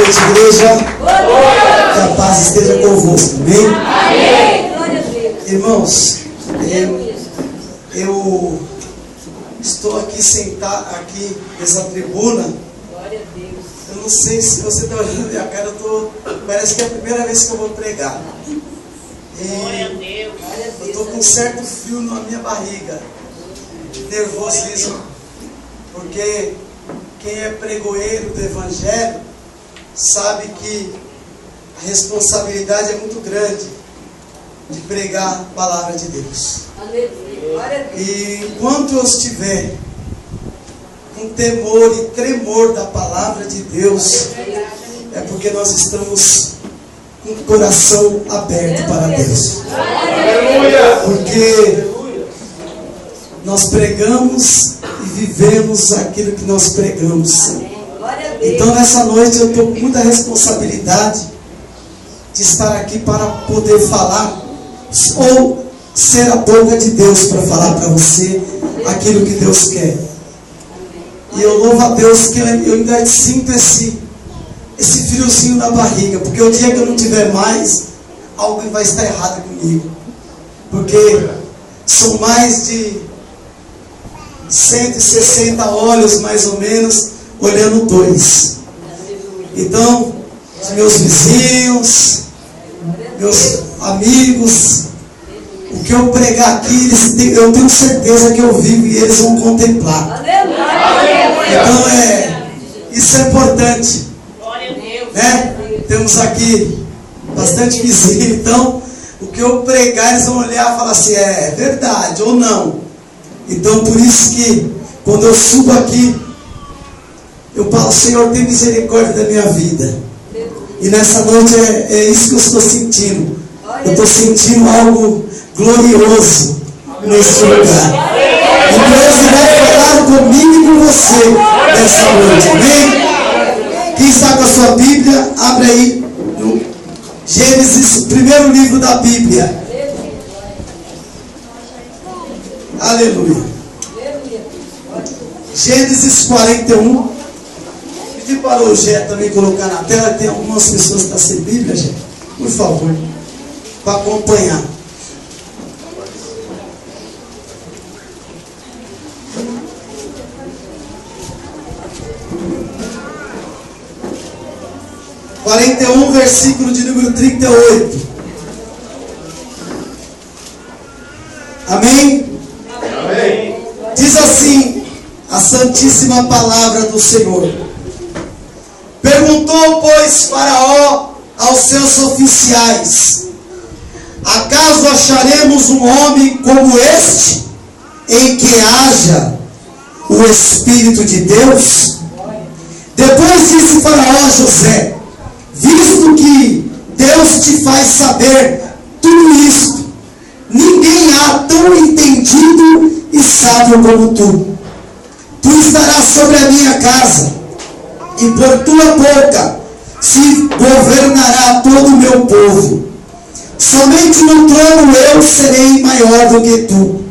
noite, igreja. Que a paz esteja convosco. Amém? Amém. Irmãos, eu estou aqui sentado aqui nessa tribuna. Eu não sei se você está olhando a minha cara. Parece que é a primeira vez que eu vou pregar. E eu estou com um certo frio na minha barriga, nervosismo, porque quem é pregoeiro do Evangelho sabe que a responsabilidade é muito grande de pregar a palavra de Deus. E enquanto eu estiver com temor e tremor da palavra de Deus, é porque nós estamos com o coração aberto para Deus. Porque nós pregamos e vivemos aquilo que nós pregamos. Então nessa noite eu estou com muita responsabilidade de estar aqui para poder falar, ou ser a boca de Deus para falar para você aquilo que Deus quer. E eu louvo a Deus que eu ainda sinto esse friozinho na barriga, porque o dia que eu não tiver mais, algo vai estar errado comigo. Porque são mais de 160 olhos, mais ou menos, olhando dois. Então, os meus vizinhos, meus amigos, o que eu pregar aqui, eu tenho certeza que eu vivo e eles vão contemplar. Então, isso é importante. Né? Temos aqui bastante vizinho, então o que eu pregar eles vão olhar e falar assim, é verdade ou não. Então por isso que quando eu subo aqui, eu falo, Senhor, tem misericórdia da minha vida. E nessa noite é isso que eu estou sentindo. Eu estou sentindo algo glorioso nesse lugar. E Deus vai falar comigo e com você nessa noite, amém? Quem está com a sua Bíblia, abre aí no Gênesis, o primeiro livro da Bíblia. Aleluia. Gênesis 41. Pedi para o Gé também colocar na tela. Tem algumas pessoas que estão sem Bíblia, Gé. Por favor, para acompanhar. Versículo de número 38. Amém? Amém. Diz assim a santíssima palavra do Senhor. Perguntou, pois, Faraó aos seus oficiais: acaso acharemos um homem como este, em que haja o Espírito de Deus? Depois disse Faraó a José: visto que Deus te faz saber tudo isto, ninguém há tão entendido e sábio como tu. Tu estarás sobre a minha casa, e por tua boca se governará todo o meu povo. Somente no trono eu serei maior do que tu.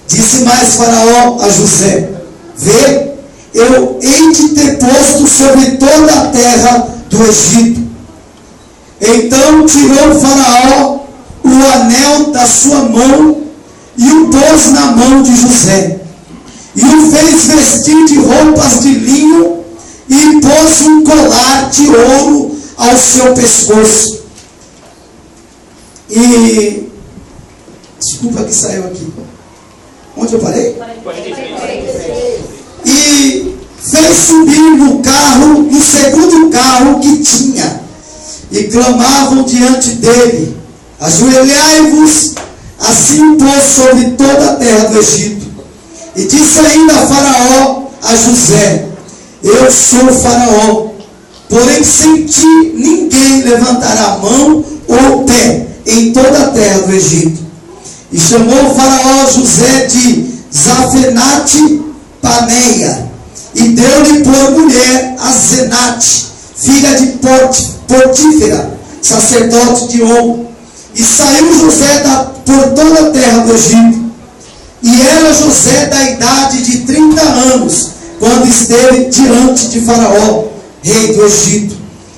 Disse mais Faraó a José: vê, eu hei de ter posto sobre toda a terra do Egito. Então tirou Faraó o anel da sua mão e o pôs na mão de José, e o fez vestir de roupas de linho e pôs um colar de ouro ao seu pescoço. E desculpa que saiu aqui. Onde eu parei? 46. E fez subir no carro, no segundo carro que tinha, e clamavam diante dele: ajoelhai-vos. Assim pôs sobre toda a terra do Egito. E disse ainda a Faraó a José: eu sou Faraó, porém sem ti ninguém levantará mão ou pé em toda a terra do Egito. E chamou Faraó José de Zafenate Paneia, e deu-lhe por mulher a Zenate, filha de Potífera, sacerdote de On. E saiu José por toda a terra do Egito. E era José da idade de 30 anos, quando esteve diante de Faraó, rei do Egito.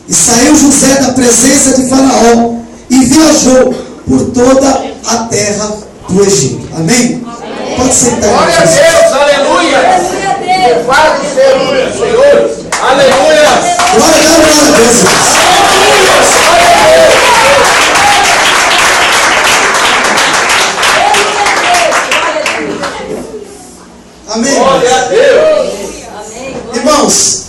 E saiu José da presença de Faraó e viajou por toda a terra do Egito. Amém? Amém. Pode sentar. Glória a Deus, aleluia. Louvado seja o Senhor, aleluia. Glória a Deus. Amém. Glória a Deus. Irmãos,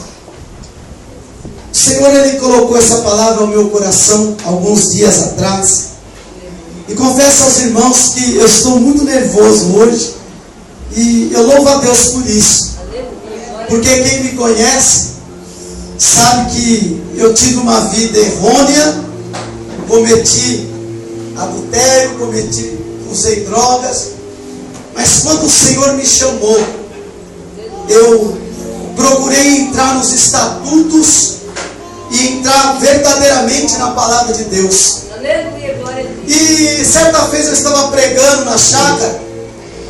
o Senhor Ele colocou essa palavra ao meu coração alguns dias atrás. E confesso aos irmãos que eu estou muito nervoso hoje. E eu louvo a Deus por isso. Porque quem me conhece sabe que eu tive uma vida errônea, cometi adultério, usei drogas. Mas quando o Senhor me chamou, eu procurei entrar nos estatutos e entrar verdadeiramente na palavra de Deus. E certa vez eu estava pregando na chácara,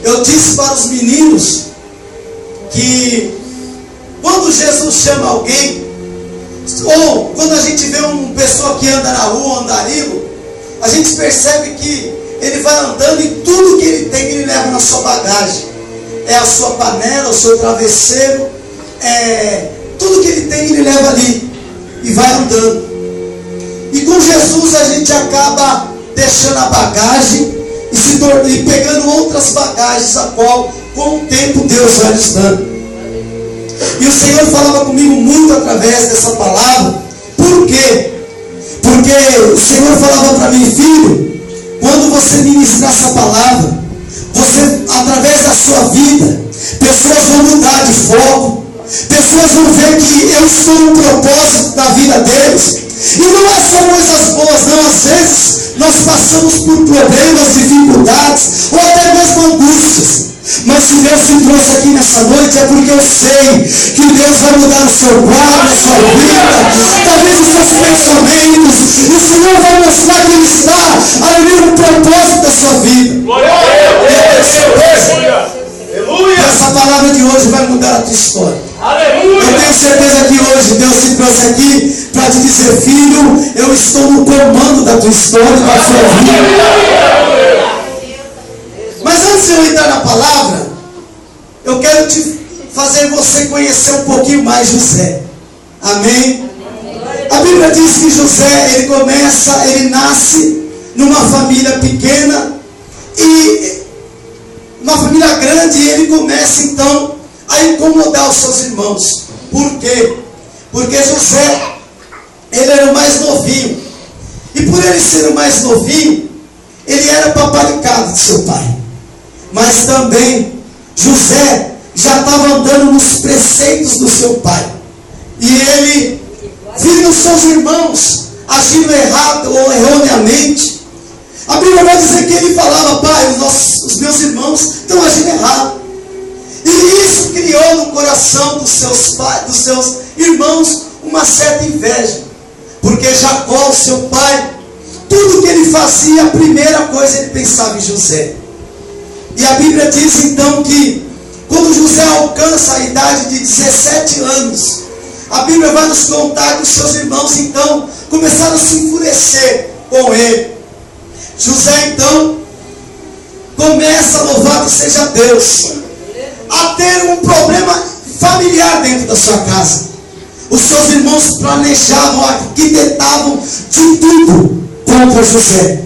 eu disse para os meninos que quando Jesus chama alguém, ou quando a gente vê uma pessoa que anda na rua, andarilho, a gente percebe que ele vai andando e tudo que ele tem, ele leva na sua bagagem. É a sua panela, o seu travesseiro, tudo que ele tem, ele leva ali e vai andando. E com Jesus a gente acaba deixando a bagagem e pegando outras bagagens, a qual com o tempo Deus vai nos dando. E o Senhor falava comigo muito através dessa palavra. Por quê? Porque o Senhor falava para mim: filho, quando você ministrar essa palavra, você, através da sua vida, pessoas vão mudar de foco, pessoas vão ver que eu estou no propósito da vida deles. E não é só coisas boas, não. Às vezes nós passamos por problemas, dificuldades, ou até mesmo angústias. Mas se Deus te trouxe aqui nessa noite, é porque eu sei que Deus vai mudar o seu quadro, a sua vida, talvez os seus pensamentos. E o Senhor vai mostrar que Ele está ali no propósito da sua vida. Glória a Deus. Aleluia. Essa palavra de hoje vai mudar a tua história. Aleluia. Eu tenho certeza que hoje Deus te trouxe aqui para te dizer: filho, eu estou no comando da tua história, da sua vida. Mas antes de eu entrar na palavra, eu quero te fazer você conhecer um pouquinho mais José. Amém? A Bíblia diz que José, ele nasce numa família pequena e uma família grande, e ele começa então a incomodar os seus irmãos. Por quê? Porque José, ele era o mais novinho. E por ele ser o mais novinho, ele era paparicado de seu pai. Mas também José já estava andando nos preceitos do seu pai. E ele, vendo os seus irmãos agindo errado ou erroneamente, a Bíblia vai dizer que ele falava: pai, os meus irmãos estão agindo errado. E isso criou no coração dos seus pais, dos seus irmãos, uma certa inveja. Porque Jacó, seu pai, tudo que ele fazia, a primeira coisa ele pensava em José. E a Bíblia diz então que quando José alcança a idade de 17 anos, a Bíblia vai nos contar que os seus irmãos então começaram a se enfurecer com ele. José então começa, louvado seja Deus, a ter um problema familiar dentro da sua casa. Os seus irmãos planejavam, arquitetavam de tudo contra José.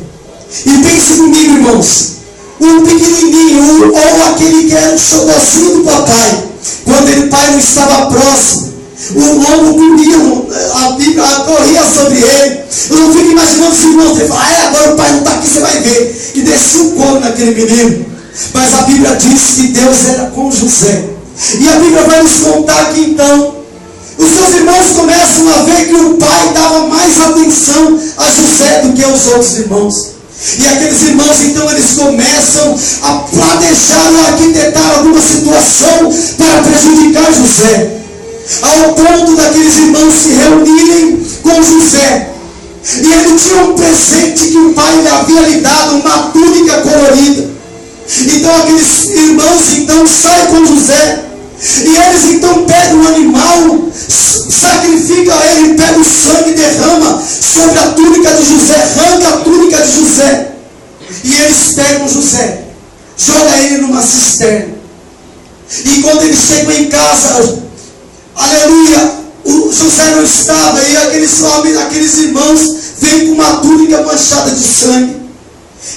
E pense comigo, irmãos, um pequenininho, ou aquele que era o xodózinho do papai, quando o pai não estava próximo, o lobo comia, a Bíblia corria sobre ele. Eu não fico imaginando os irmãos dele falar: agora o pai não está aqui, você vai ver. E descia um couro naquele menino. Mas a Bíblia diz que Deus era com José. E a Bíblia vai nos contar que então os seus irmãos começam a ver que o pai dava mais atenção a José do que aos outros irmãos. E aqueles irmãos então eles começam a planejar ou arquitetar alguma situação para prejudicar José, ao ponto daqueles irmãos se reunirem com José. E ele tinha um presente que o pai lhe havia lhe dado, uma túnica colorida. Então aqueles irmãos então saem com José E eles então pegam o animal, sacrificam ele, pegam o sangue, derrama sobre a túnica de José, arranca a túnica de José. E eles pegam José, joga ele numa cisterna. E quando eles chegam em casa, aleluia, o José não estava, e aqueles homens, aqueles irmãos, vêm com uma túnica manchada de sangue.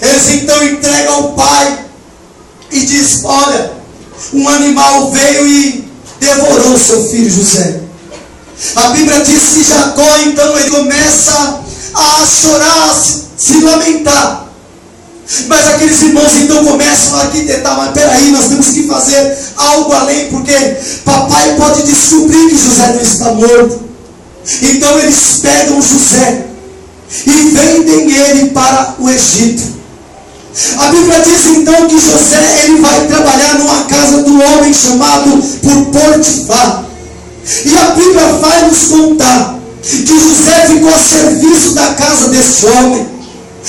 Eles então entregam ao pai e diz: olha, um animal veio e devorou seu filho José. A Bíblia diz que Jacó então ele começa a chorar, a se lamentar. Mas aqueles irmãos então começam a arquitetar: mas peraí, nós temos que fazer algo além, porque papai pode descobrir que José não está morto. Então eles pegam José e vendem ele para o Egito. A Bíblia diz então que José ele vai trabalhar numa casa do homem chamado por Potifar. E a Bíblia vai nos contar que José ficou a serviço da casa desse homem.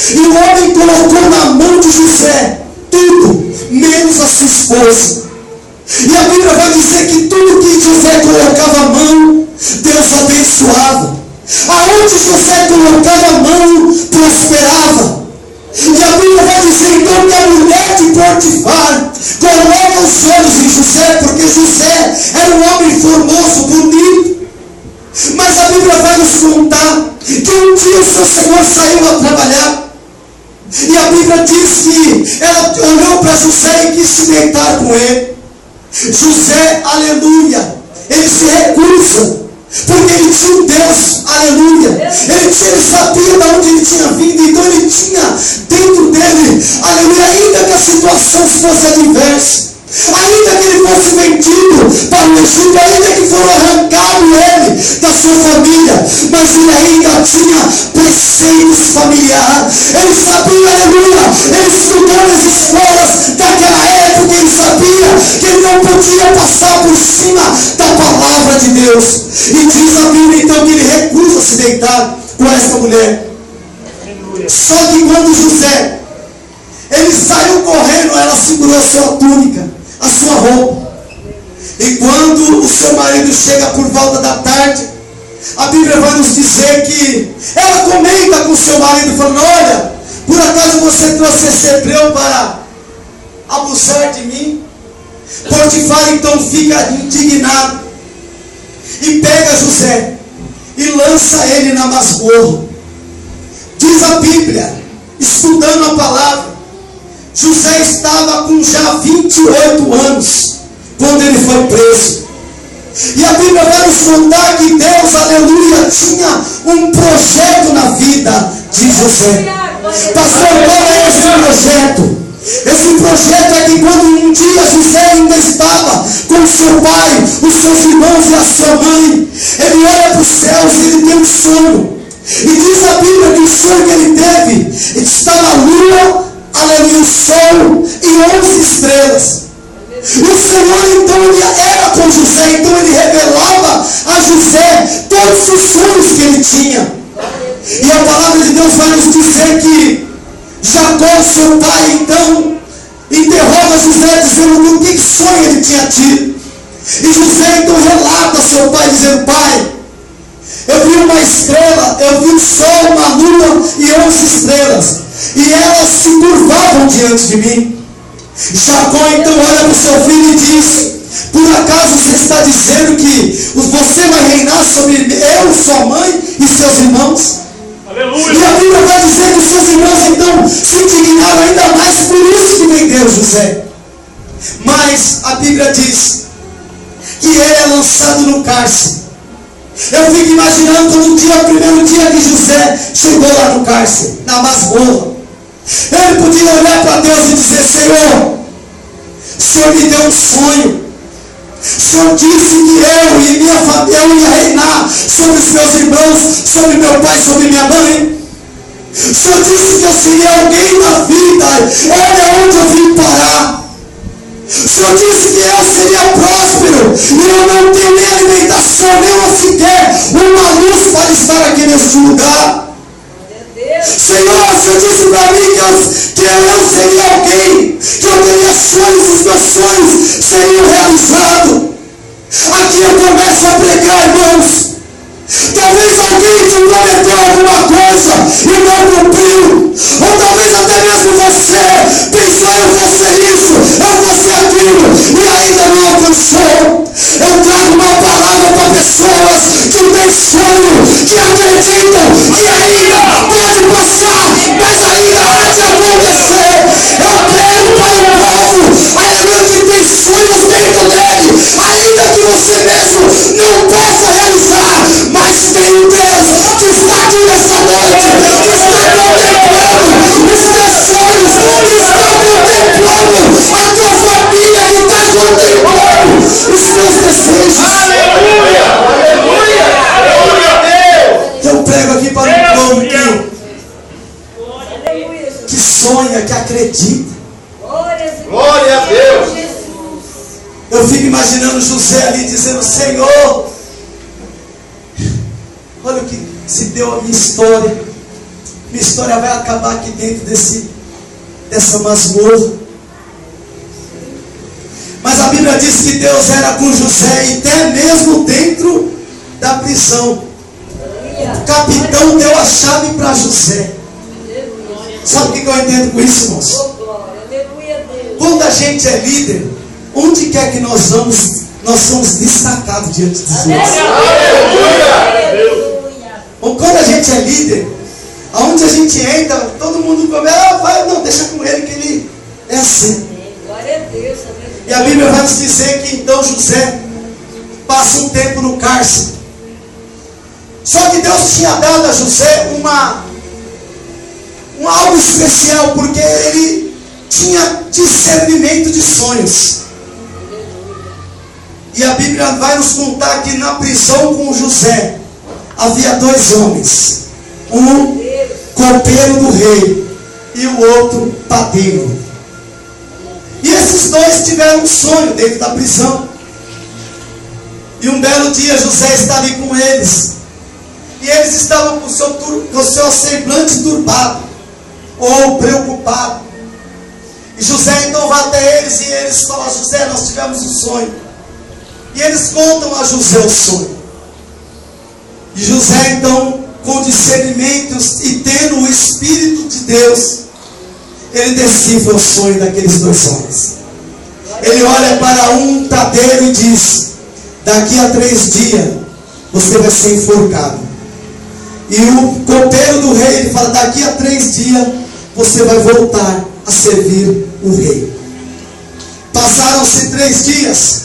E o homem colocou na mão de José tudo, menos a sua esposa. E a Bíblia vai dizer que tudo que José colocava a mão, Deus abençoava. Aonde José colocava a mão, prosperava. E a Bíblia vai dizer então que a mulher de Potifar coloca os olhos em José, porque José era um homem formoso, bonito. Mas a Bíblia vai nos contar que um dia o seu Senhor saiu a trabalhar. E a Bíblia diz que ela olhou para José e quis se deitar com ele. José, aleluia, ele se recusa, porque ele tinha um Deus, aleluia. Ele sabia de onde ele tinha vindo, então ele tinha dentro dele, aleluia, ainda que a situação fosse adversa, ainda que ele fosse vendido para o Egito, ainda que fosse arrancado ele da sua família, mas ele ainda tinha preceitos familiares. Ele sabia, aleluia, ele estudou nas escolas daquela época, ele sabia que ele não podia passar por cima da palavra de Deus. E diz a Bíblia então que ele recusa se deitar com essa mulher. Só que quando José ele saiu correndo, ela segurou a sua túnica, a sua roupa. E quando o seu marido chega por volta da tarde, a Bíblia vai nos dizer que ela comenta com o seu marido, falando: olha, por acaso você trouxe esse hebreu para abusar de mim? Potifar então fica indignado e pega José e lança ele na masmorra. Diz a Bíblia, estudando a palavra, José estava com já 28 anos quando ele foi preso. E a Bíblia vai nos contar que Deus, aleluia, tinha um projeto na vida de José. Pastor, qual é esse projeto? Esse projeto é que quando um dia José ainda estava com seu pai, os seus irmãos e a sua mãe, ele olha para os céus e ele tem um sonho. E diz a Bíblia que o sonho que ele teve estava a lua, aleluia, o sol e 11 estrelas. E o Senhor então ele era com José, então ele revelava a José todos os sonhos que ele tinha. E a palavra de Deus vai nos dizer que Jacó, seu pai, então interroga José dizendo o que sonho ele tinha tido. E José então relata a seu pai dizendo: pai, eu vi uma estrela, eu vi o sol, uma lua e 11 estrelas, e elas se curvavam diante de mim. Jacó então olha para o seu filho e diz: por acaso você está dizendo que você vai reinar sobre eu, sua mãe e seus irmãos? Aleluia. E a Bíblia vai dizer que os seus irmãos então se indignaram ainda mais, por isso que venderam José. Mas a Bíblia diz que ele é lançado no cárcere. Eu fico imaginando no dia, o primeiro dia que José chegou lá no cárcere, na masmorra. Ele podia olhar para Deus e dizer: Senhor, o Senhor me deu um sonho. O Senhor disse que eu e minha família, eu ia reinar sobre os meus irmãos, sobre meu pai, sobre minha mãe. O Senhor disse que eu seria alguém na vida. Olha onde eu vim parar. O Senhor disse que eu seria próspero e eu não tenho nem alimentação, nem sequer uma luz para estar aqui neste lugar. Senhor, o Senhor disse para mim que eu seria alguém, que eu teria sonhos, os meus sonhos seriam realizados. falhar, irmãos. Talvez alguém te prometeu alguma coisa e não cumpriu. Ou talvez até mesmo você pensou: eu vou ser isso, eu vou ser aquilo, e ainda não alcançou. Eu trago uma palavra para pessoas que têm sonho, que acreditam que ainda pode passar, mas ainda há de acontecer. Eu prego para o povo, aleluia, que tem sonhos dentro dele, ainda que você mesmo não possa realizar, mas tem um Deus que está aqui nessa noite, que está contemplando os teus sonhos, que está contemplando a tua família, que está contemplando os teus desejos. Aleluia! Aleluia! Aleluia a Deus! Eu prego aqui para um povo que sonha, que acredita. Glória a Deus! Eu fico imaginando José ali dizendo: Senhor, olha o que se deu a minha história. Minha história vai acabar aqui dentro dessa masmorra. Mas a Bíblia diz que Deus era com José, e até mesmo dentro da prisão. O capitão deu a chave para José. Sabe o que eu entendo com isso, irmãos? Quando a gente é líder, onde quer que nós vamos, nós somos destacados diante de Deus. Quando a gente é líder, aonde a gente entra, todo mundo começa: vai, não, deixa com ele que ele é assim. E a Bíblia vai nos dizer que então José passa um tempo no cárcere. Só que Deus tinha dado a José um algo especial, porque ele tinha discernimento de sonhos. E a Bíblia vai nos contar que na prisão com José havia dois homens, um copeiro do rei e o outro padeiro. E esses dois tiveram um sonho dentro da prisão. E um belo dia José está ali com eles, e eles estavam com o seu semblante turbado ou preocupado. E José então vai até eles, e eles falam: José, nós tivemos um sonho. E eles contam a José o sonho. E José então, com discernimentos e tendo o Espírito de Deus, ele decifra o sonho daqueles dois homens. Ele olha para um padeiro e diz: daqui a 3 dias você vai ser enforcado. E o copeiro do rei, ele fala: daqui a 3 dias você vai voltar a servir o rei. Passaram-se 3 dias.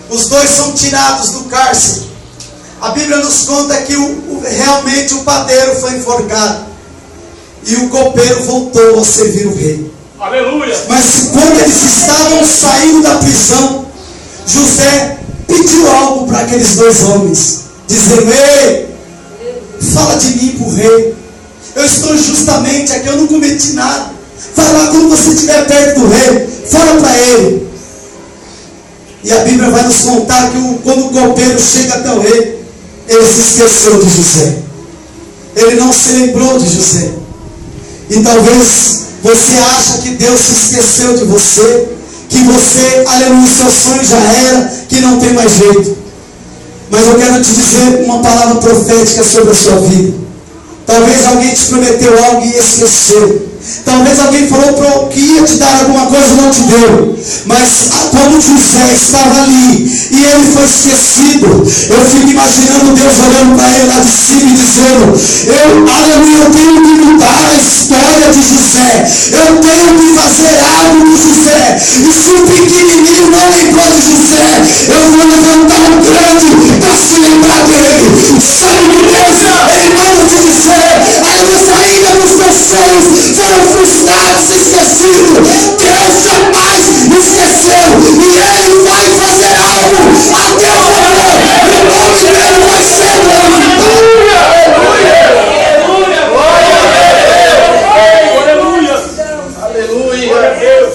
Os dois são tirados do cárcere. A Bíblia nos conta que realmente o padeiro foi enforcado e o copeiro voltou a servir o rei. Aleluia! Mas quando eles estavam saindo da prisão, José pediu algo para aqueles dois homens, dizendo: ei, fala de mim para o rei. Eu estou justamente aqui, eu não cometi nada. Vai lá, quando você estiver perto do rei, fala para ele. E a Bíblia vai nos contar que quando o copeiro chega até o rei, ele se esqueceu de José. Ele não se lembrou de José. E talvez você acha que Deus se esqueceu de você, que você, aleluia, seu sonho já era, que não tem mais jeito. Mas eu quero te dizer uma palavra profética sobre a sua vida. Talvez alguém te prometeu algo e esqueceu. Talvez alguém falou que ia te dar alguma coisa e não te deu. Mas quando José estava ali e ele foi esquecido, eu fico imaginando Deus olhando para ele lá de cima e dizendo: aleluia, eu tenho que mudar a história de José. Eu tenho que fazer algo com José. E se o pequenininho não lembrou de José, eu vou levantar um grande para se lembrar dele. Sabe que Deus, ele manda te dizer: aleluia, ainda nos teus sonhos foram frustrados, esquecidos. Deus jamais esqueceu, e ele vai fazer algo até o final. O nome dele vai ser glorificado. Aleluia! Aleluia! Aleluia! Aleluia!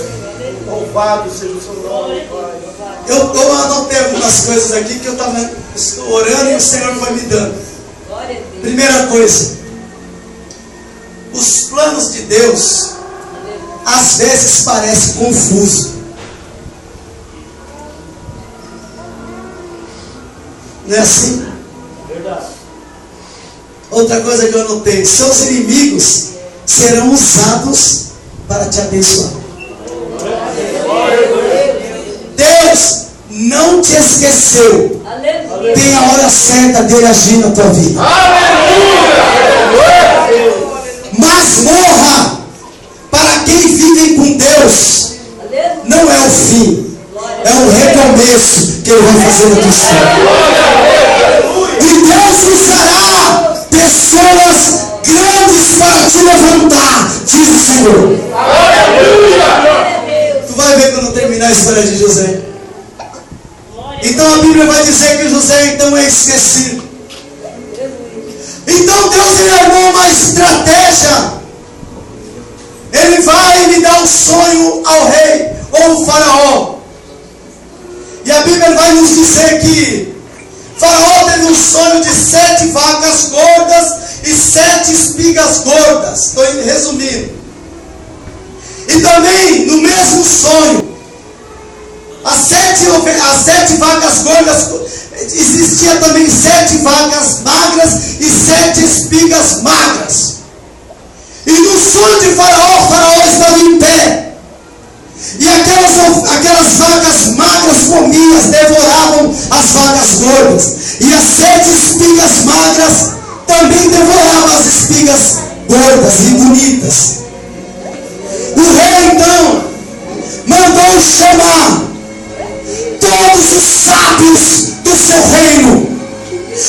Louvado seja o seu nome, Pai. Eu anotei algumas coisas aqui que eu estou orando e o Senhor foi me dando. Primeira coisa: os planos de Deus às vezes parecem confusos. Não é assim? Verdade. Outra coisa que eu notei: seus inimigos serão usados para te abençoar. Deus não te esqueceu. Tem a hora certa dele agir na tua vida. Masmorra para quem vive com Deus não é o fim, é o recomeço que ele vai fazer na tua história. E Deus usará pessoas grandes para te levantar, diz o Senhor. Tu vai ver quando terminar a história de José. Então a Bíblia vai dizer que José então é esquecido. Então Deus ele armou uma estratégia. Ele vai me dar um sonho ao rei ou ao faraó. E a Bíblia vai nos dizer que Faraó teve um sonho de 7 vacas gordas e 7 espigas gordas. Estou resumindo. E também no mesmo sonho, as 7 vacas gordas, existia também 7 vacas magras e 7 espigas magras. E no sonho de Faraó, o Faraó estava em pé. E aquelas vacas magras comiam, devoravam as vacas gordas. E as 7 espigas magras também devoravam as espigas gordas e bonitas. O rei então mandou chamar todos os sábios do seu reino.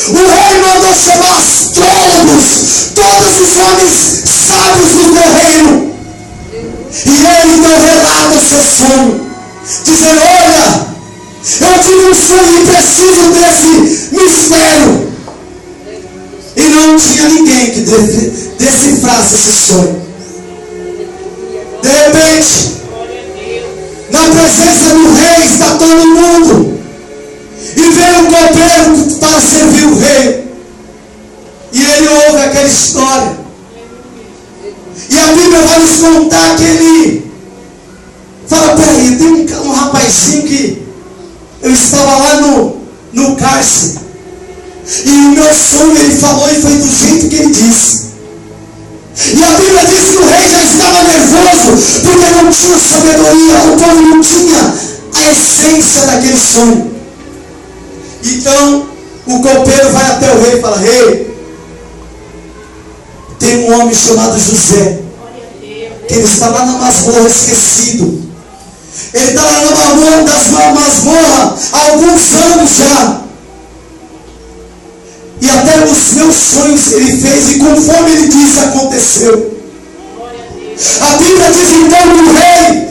O rei mandou chamar astrólogos, todos os homens sábios do teu reino. E ele então relata o seu sonho, dizendo: olha, eu tive um sonho e preciso desse mistério. E não tinha ninguém que decifrasse esse sonho. De repente, na presença do rei está todo mundo. E veio um copeiro para servir o rei. E ele ouve aquela história. E a Bíblia vai nos contar que ele fala: peraí, tem um rapazinho que eu estava lá no cárcere. E o meu sonho ele falou e foi do jeito que ele disse. E a Bíblia diz que o rei já estava nervoso, porque não tinha sabedoria, o povo não tinha a essência daquele sonho. Então o copeiro vai até o rei e fala: rei, tem um homem chamado José, que ele está lá na masmorra esquecido. Ele está lá na masmorra há alguns anos já. E até os meus sonhos ele fez, e conforme ele disse, aconteceu. A Bíblia diz então que o rei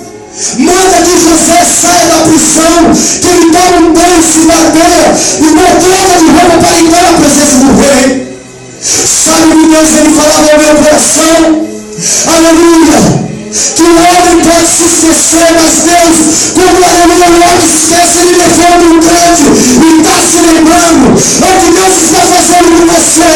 manda que José saia da prisão, que ele tome um banho, se barbeia e troca de roupa para entrar na presença do rei. Sabe que Deus ele falava ao meu coração? Aleluia! Que o homem pode se esquecer, mas Deus, quando aleluia, o homem esquece, ele levanta um grande e está se lembrando. É o que Deus está fazendo com você.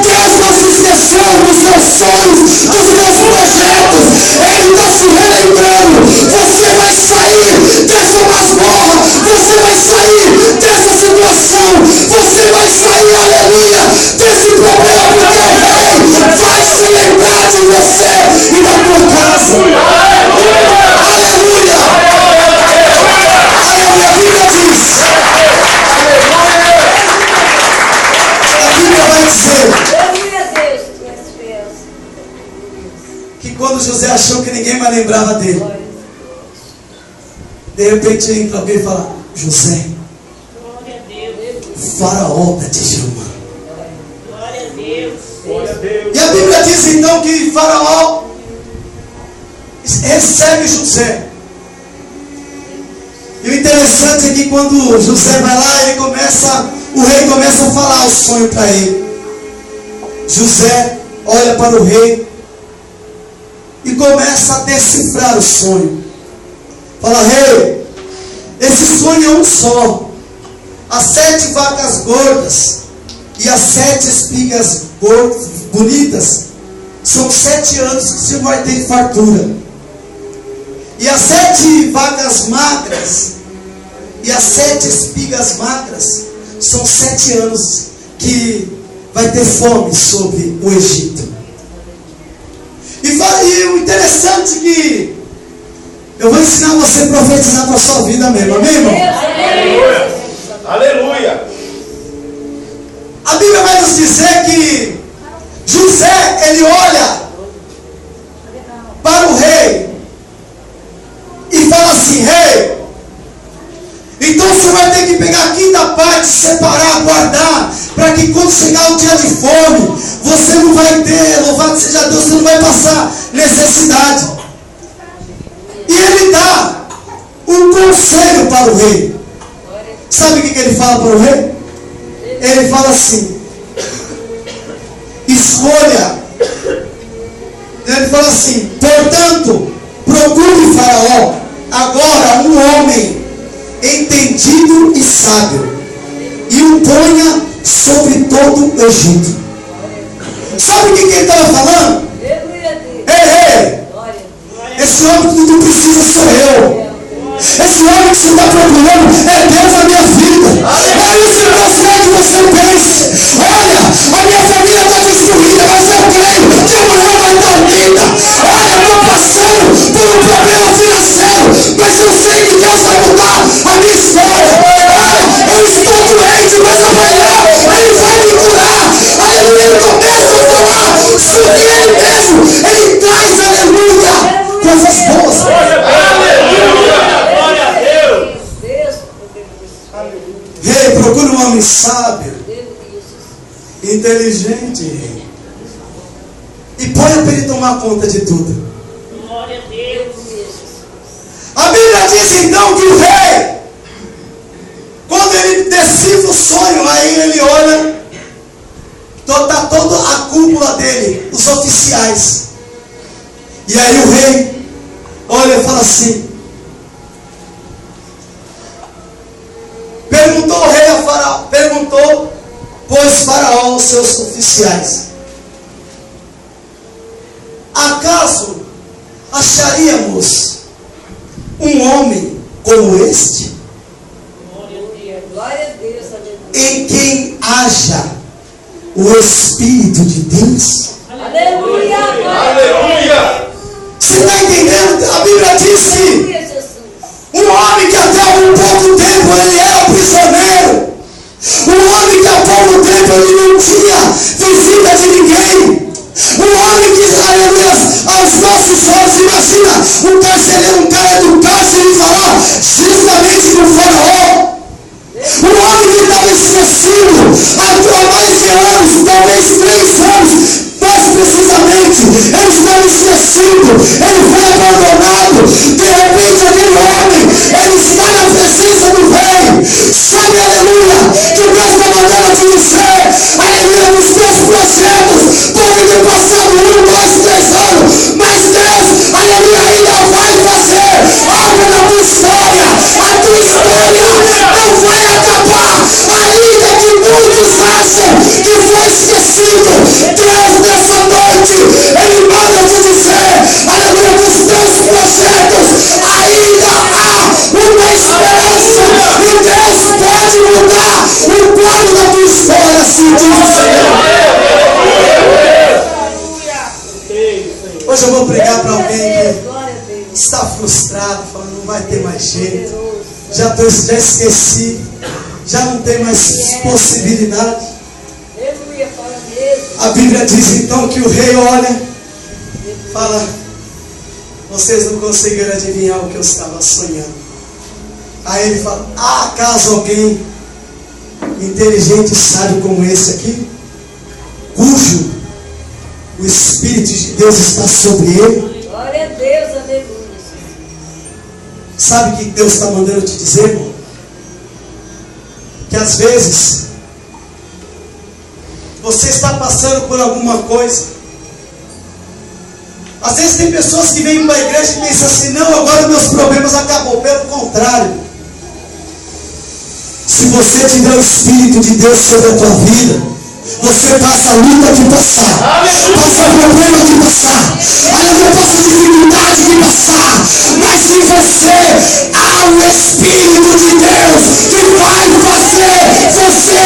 Deus não se esqueceu dos seus sonhos, dos seus projetos. Ele está se relembrando. Você vai sair dessa masmorra, você vai sair dessa situação, você vai sair, aleluia, desse problema, porque o rei vai se lembrar de você e da tua casa. Aleluia! Aleluia! A Bíblia diz. A Bíblia vai dizer que quando José achou que ninguém mais lembrava dele, de repente entra alguém e fala: José, o faraó está te chamando. E a Bíblia diz então que Faraó recebe José. E o interessante é que quando José vai lá, o rei começa a falar o sonho para ele. José olha para o rei e começa a decifrar o sonho. Fala: rei, esse sonho é um só. As 7 vacas gordas e as 7 espigas gordas, bonitas, são 7 anos que você vai ter fartura. E as 7 vacas magras e as 7 espigas magras São 7 anos que vai ter fome sobre o Egito. E o interessante é que eu vou ensinar você a profetizar para a sua vida mesmo. Amém, irmão? Aleluia. Aleluia. A Bíblia vai nos dizer que José, ele olha para o rei e fala assim: rei, então você vai ter que pegar a quinta parte, separar, guardar, para que quando chegar o dia de fome, você não vai ter, louvado seja Deus, você não vai passar necessidade. E ele dá um conselho para o rei. Sabe o que ele fala para o rei? Ele fala assim: escolha. Ele fala assim: portanto, procure Faraó agora um homem entendido e sábio, e o ponha sobre todo o Egito. Sabe o que ele estava falando? Ei, esse homem que tu precisa sou eu. Esse homem que você está procurando é Deus na minha vida. É isso que eu quero que você pense. Olha, a minha família está destruída, mas eu creio que amanhã vai estar linda. Olha, eu estou passando por um problema financeiro, mas eu sei que Deus vai mudar a minha história. Olha, eu estou doente, mas amanhã Ele vai me curar. Aleluia, ele começa a falar sobre Ele mesmo. Ele traz, aleluia, coisas boas. Rei, procura um homem sábio, inteligente, rei, e ponha para ele tomar conta de tudo. Glória a Deus. A Bíblia diz então que o rei, quando ele decifra o sonho, aí ele olha, está toda a cúpula dele, os oficiais. E aí o rei olha e fala assim: perguntou o rei a Faraó, pois Faraó aos seus oficiais: acaso acharíamos um homem como este, em quem haja o Espírito de Deus? Aleluia. Aleluia. Você está entendendo? A Bíblia diz que um homem que até algum pouco tempo ele era prisioneiro, um homem que há pouco tempo ele não tinha visita de ninguém, um homem que, aleluia, aos nossos olhos, imagina um carcereiro, um cara do cárcere falar justamente com o Faraó. Um homem que estava esquecido há mais de anos, talvez 3 anos, mais precisamente, ele estava esquecido, ele foi abandonado. De repente aquele homem, ele está na presença do rei. Sabe, aleluia, que Deus está mandando te dizer, aleluia, nos teus projetos podem ter passado 1, 2, 3 anos, mas Deus, aleluia, ainda vai fazer algo na tua história. A tua história não vai acabar, ainda que muitos acham que foi esquecido. Deus, nessa noite, Ele manda te dizer, aleluia, nos teus projetos ainda há uma esperança, e Deus pode mudar o plano da tua história, assim diz o Senhor. Hoje eu vou pregar para alguém que está frustrado, falando: não vai ter mais jeito, já esqueci, já não tem mais possibilidade. A Bíblia diz então que o rei olha, fala: vocês não conseguiram adivinhar o que eu estava sonhando. Aí ele fala: há acaso alguém inteligente e sábio como esse aqui, cujo o Espírito de Deus está sobre ele? Glória a Deus, aleluia. Sabe o que Deus está mandando te dizer, irmão? Que às vezes você está passando por alguma coisa. Às vezes tem pessoas que vêm para a igreja e pensam assim: não, agora meus problemas acabou. Pelo contrário, se você tiver o Espírito de Deus sobre a tua vida, você passa a luta de passar, passa o problema de passar, aleluia, passa a dificuldade de passar. Mas se você há o Espírito de Deus que vai fazer você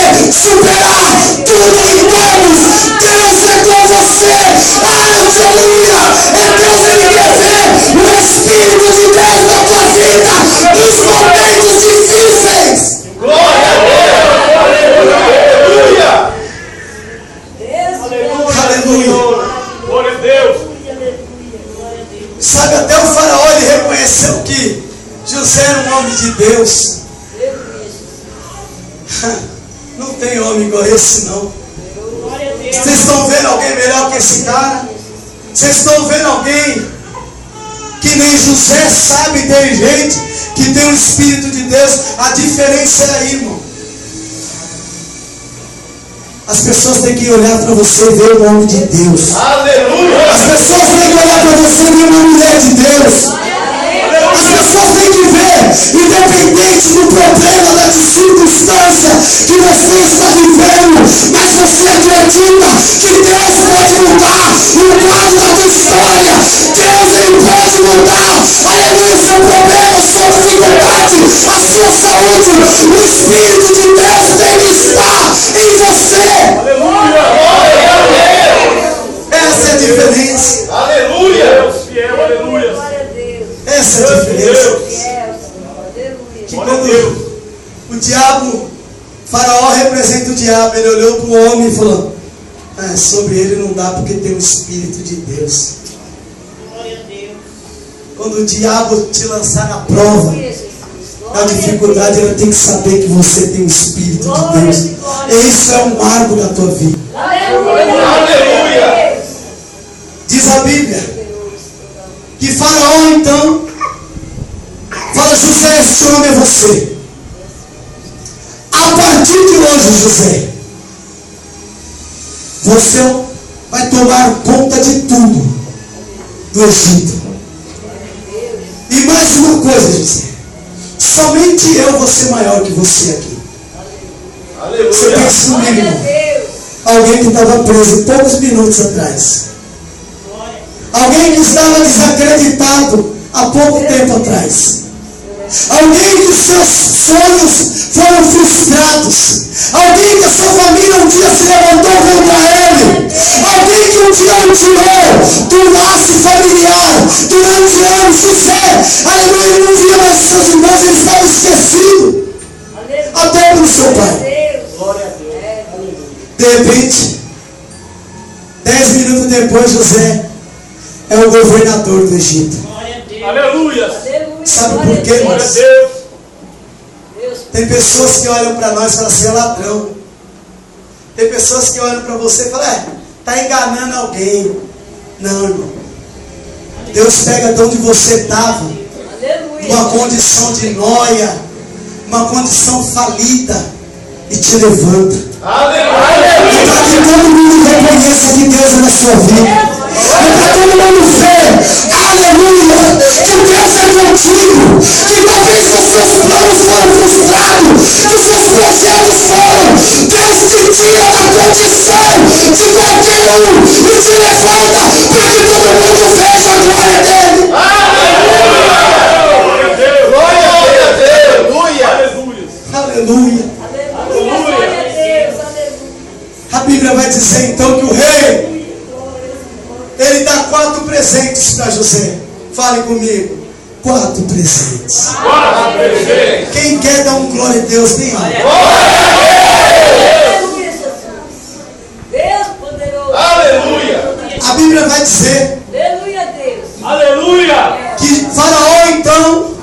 superar tudo em todos. Deus é com você. Aleluia! É Deus, Ele quer ver o Espírito de Deus na tua vida nos momentos difíceis. Glória a Deus! Aleluia! Aleluia! Glória a Deus! Sabe, até o faraó ele reconheceu que José era um homem de Deus. Não tem homem igual esse não. Vocês estão vendo alguém melhor que esse cara? Vocês estão vendo alguém que nem José? Sabe, tem gente que tem o Espírito de Deus. A diferença é aí, irmão. As pessoas têm que olhar para você e ver o nome de Deus. Aleluia! As pessoas têm que olhar para você e ver uma mulher de Deus. As pessoas têm que ver, independente do problema, da circunstância que você está vivendo, mas você acredita que Deus pode mudar o quadro da tua história. Deus, Ele pode mudar, aleluia, o seu problema, a sua dificuldade, a sua saúde. O Espírito de Deus tem que estar em você. Aleluia! Glória a Deus! Essa é a diferença. Aleluia! Deus fiel, aleluia! Essa é a diferença. Que quando o diabo, Faraó representa o diabo, ele olhou para o homem e falou: sobre ele não dá porque tem o Espírito de Deus. Quando o diabo te lançar na prova, na dificuldade, ele tem que saber que você tem o Espírito de Deus. Isso é um marco da tua vida. Aleluia! Diz a Bíblia que Faraó então fala: José, esse homem é você. A partir de hoje, José, você vai tomar conta de tudo do Egito. E mais uma coisa, José: somente eu vou ser maior que você aqui. Aleluia! Você pensa comigo, irmão? Alguém que estava preso poucos minutos atrás. Alguém que estava desacreditado há pouco tempo atrás. Alguém que seus sonhos foram frustrados. Alguém que a sua família um dia se levantou contra ele. Alguém que um dia o tirou do laço familiar durante anos. José, aleluia, ele não via mais seus irmãos, ele estava esquecido. Até pelo seu pai. De repente, 10 minutos depois, José é o governador do Egito. Aleluia! Sabe por quê, Glória a irmãos? Deus! Tem pessoas que olham para nós e falam assim: é ladrão. Tem pessoas que olham para você e falam: está enganando alguém. Não, irmão. Deus pega de onde você estava, uma condição de noia, uma condição falida, e te levanta. Aleluia! Para que todo mundo reconheça que Deus é na sua vida. Para que todo mundo ver, aleluia, que Deus é contigo. Que talvez os seus planos foram frustrados, que os seus projetos foram. Deus te tira da condição de qualquer um e te levanta para que todo mundo veja a glória dele. Glória a Deus! Aleluia! Aleluia. A Bíblia vai dizer então que o rei, ele dá 4 presentes para José. Fale comigo. 4 presentes. 4 presentes! Quem quer dar um glória a Deus, tem algo. Deus poderoso. Aleluia! A Bíblia vai dizer Aleluia, Deus. Aleluia! que Faraó então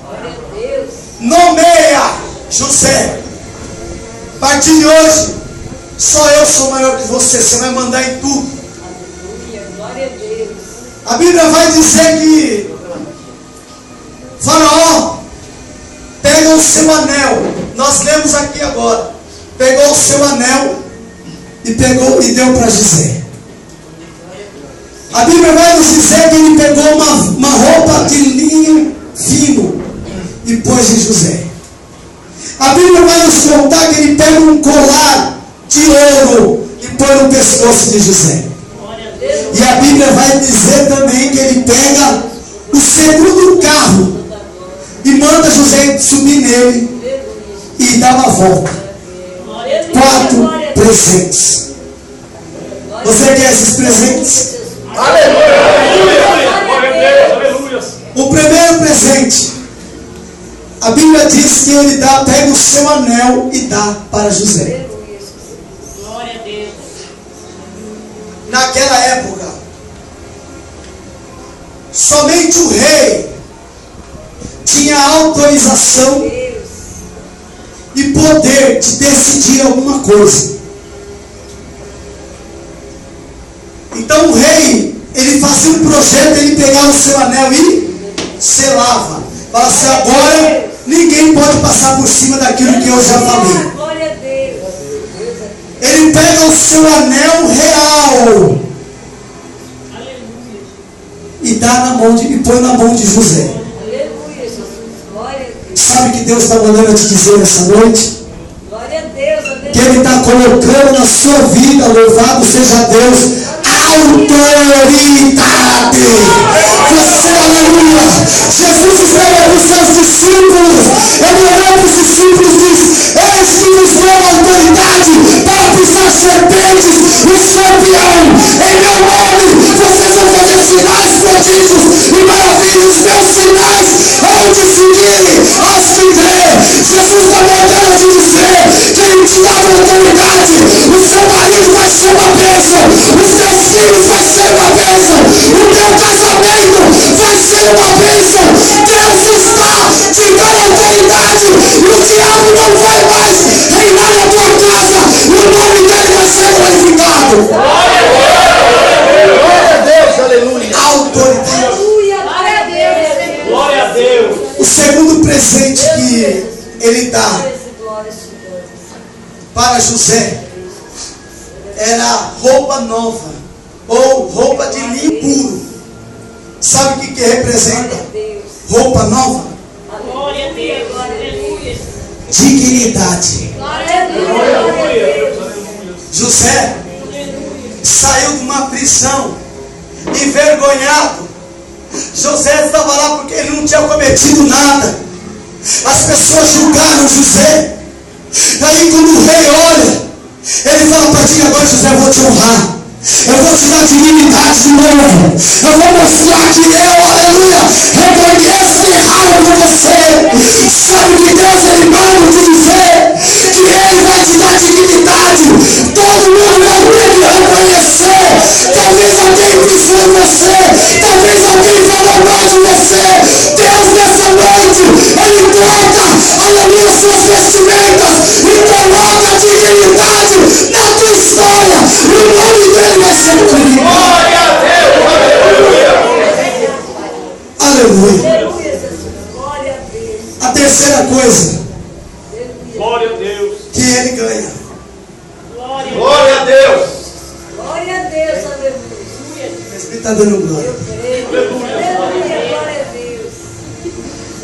Glória a Deus. nomeia José. A partir de hoje, só eu sou maior que você. Você vai mandar em tudo. Aleluia. Glória a Deus. A Bíblia vai dizer que Faraó pega o seu anel. Nós lemos aqui agora. Pegou o seu anel e deu para José. A Bíblia vai nos dizer que ele pegou uma roupa de linho fino e pôs em José. A Bíblia vai nos contar que ele pega um colar de ouro e põe no pescoço de José. E a Bíblia vai dizer também que ele pega o segundo carro e manda José subir nele e dar uma volta. 4 presentes. Você quer esses presentes? Aleluia! O primeiro presente, a Bíblia diz que ele pega o seu anel e dá para José. Glória a Deus. Naquela época, somente o rei tinha autorização e poder de decidir alguma coisa. Então o rei, ele fazia um projeto, ele pegava o seu anel e selava. Fala assim, agora ninguém pode passar por cima daquilo que eu já falei. Glória a Deus. Ele pega o seu anel real e dá na mão e põe na mão de José. Aleluia, Jesus. Glória a Deus. Sabe o que Deus está mandando eu te dizer nessa noite? Glória a Deus. Aleluia. Que Ele está colocando na sua vida, louvado seja Deus, autoridade. Você, aleluia. Jesus escreveu para os seus discípulos. Ele olhou para os discípulos e diz: eis que nos deu autoridade para pisar serpentes e escorpião. Em meu nome vocês vão fazer sinais, prodígios e maravilhas. Meus sinais hão de seguir aos que crê. Jesus está mandando te dizer que Ele te dá autoridade. O seu marido vai ser uma bênção. Os teus filhos vai ser uma bênção. O teu casamento vai ser uma bênção. Deus está te dando autoridade. E o diabo não vai mais reinar na tua casa. E o nome dele vai ser glorificado. Glória a Deus, aleluia! Autoridade. Aleluia. Glória a Deus. Glória a Deus! O segundo presente que ele dá Glória a Deus. para José era roupa nova ou roupa de linho puro. Sabe o que representa roupa nova? Glória a Deus. Aleluia. Dignidade. Glória a Deus. José saiu de uma prisão envergonhado. José estava lá porque ele não tinha cometido nada. As pessoas julgaram José. Aí quando o rei olha, ele fala: a partir de agora, José, eu vou te honrar. Eu vou te dar dignidade de novo. Eu vou mostrar que eu, aleluia, reconheço que erraram com você. Sabe que Deus, ele manda te dizer que ele vai te dar dignidade. Todo mundo vai ter que reconhecer. Talvez alguém pisou em você. Talvez alguém falou mal de você. Deus, nessa noite, ele troca, aleluia, suas vestimentas e coloca dignidade na tua história. E o nome dele vai ser glorificado. Glória a Deus, aleluia! Aleluia. Aleluia, Jesus. Glória a Deus. A terceira coisa Glória a Deus! que ele ganha, Glória a Deus! Glória a Deus. Aleluia. o Espírito está dando glória. Aleluia. Glória a Deus.